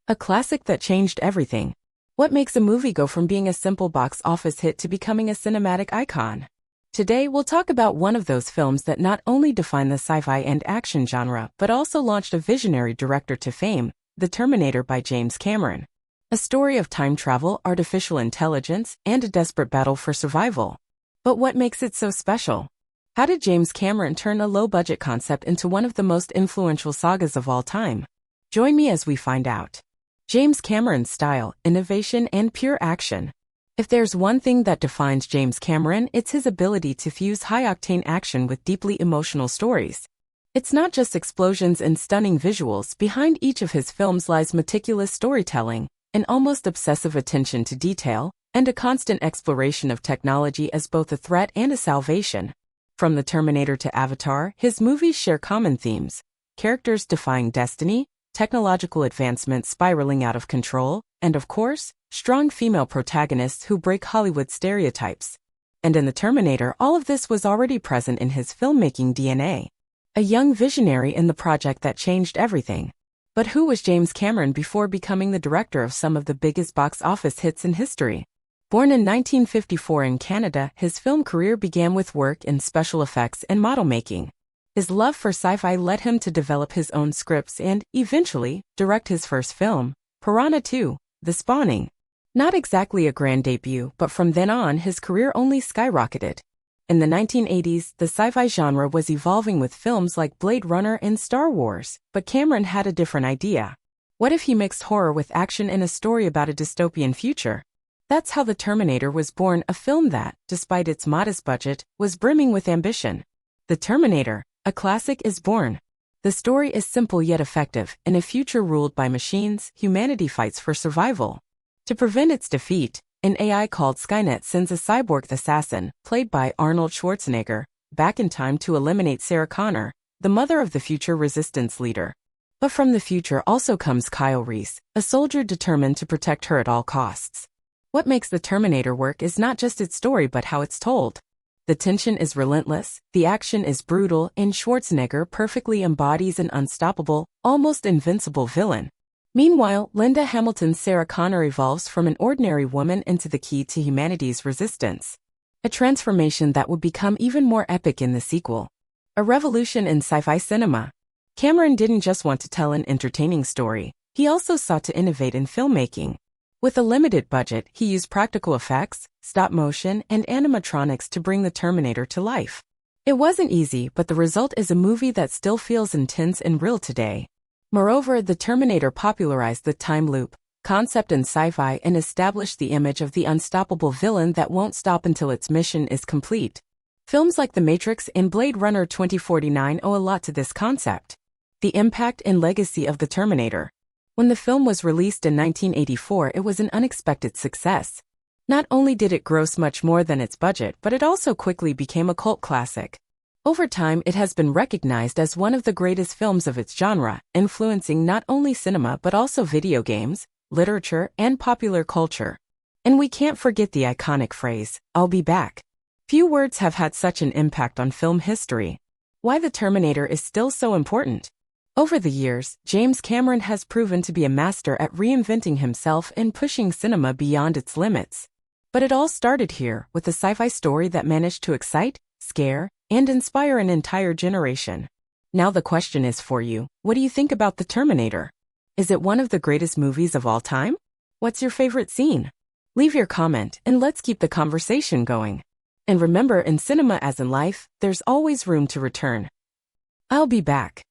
A classic that changed everything. What makes a movie go from being a simple box office hit to becoming a cinematic icon? Today, we'll talk about one of those films that not only defined the sci-fi and action genre, but also launched a visionary director to fame, The Terminator by James Cameron. A story of time travel, artificial intelligence, and a desperate battle for survival. But what makes it so special? How did James Cameron turn a low-budget concept into one of the most influential sagas of all time? Join me as we find out. James Cameron's style, innovation, and pure action. If there's one thing that defines James Cameron, it's his ability to fuse high-octane action with deeply emotional stories. It's not just explosions and stunning visuals. Behind each of his films lies meticulous storytelling, an almost obsessive attention to detail, and a constant exploration of technology as both a threat and a salvation. From The Terminator to Avatar, his movies share common themes: characters defying destiny, technological advancement spiraling out of control, and of course, strong female protagonists who break Hollywood stereotypes. And in The Terminator, all of this was already present in his filmmaking DNA. A young visionary in the project that changed everything. But who was James Cameron before becoming the director of some of the biggest box office hits in history? Born in 1954 in Canada, his film career began with work in special effects and model making. His love for sci-fi led him to develop his own scripts and, eventually, direct his first film, Piranha 2, The Spawning. Not exactly a grand debut, but from then on his career only skyrocketed. In the 1980s, the sci-fi genre was evolving with films like Blade Runner and Star Wars, but Cameron had a different idea. What if he mixed horror with action in a story about a dystopian future? That's how The Terminator was born, a film that, despite its modest budget, was brimming with ambition. The Terminator, a classic, is born. The story is simple yet effective. In a future ruled by machines, humanity fights for survival. To prevent its defeat, an AI called Skynet sends a cyborg assassin, played by Arnold Schwarzenegger, back in time to eliminate Sarah Connor, the mother of the future resistance leader. But from the future also comes Kyle Reese, a soldier determined to protect her at all costs. What makes The Terminator work is not just its story but how it's told. The tension is relentless, the action is brutal, and Schwarzenegger perfectly embodies an unstoppable, almost invincible villain. Meanwhile, Linda Hamilton's Sarah Connor evolves from an ordinary woman into the key to humanity's resistance. A transformation that would become even more epic in the sequel. A revolution in sci-fi cinema. Cameron didn't just want to tell an entertaining story, he also sought to innovate in filmmaking. With a limited budget, he used practical effects, stop motion, and animatronics to bring the Terminator to life. It wasn't easy, but the result is a movie that still feels intense and real today. Moreover, The Terminator popularized the time loop concept in sci-fi and established the image of the unstoppable villain that won't stop until its mission is complete. Films like The Matrix and Blade Runner 2049 owe a lot to this concept. The impact and legacy of The Terminator. When the film was released in 1984, it was an unexpected success. Not only did it gross much more than its budget, but it also quickly became a cult classic. Over time, it has been recognized as one of the greatest films of its genre, influencing not only cinema but also video games, literature, and popular culture. And we can't forget the iconic phrase, "I'll be back." Few words have had such an impact on film history. Why The Terminator is still so important? Over the years, James Cameron has proven to be a master at reinventing himself and pushing cinema beyond its limits. But it all started here, with a sci-fi story that managed to excite, scare, and inspire an entire generation. Now the question is for you, what do you think about The Terminator? Is it one of the greatest movies of all time? What's your favorite scene? Leave your comment and let's keep the conversation going. And remember, in cinema as in life, there's always room to return. I'll be back.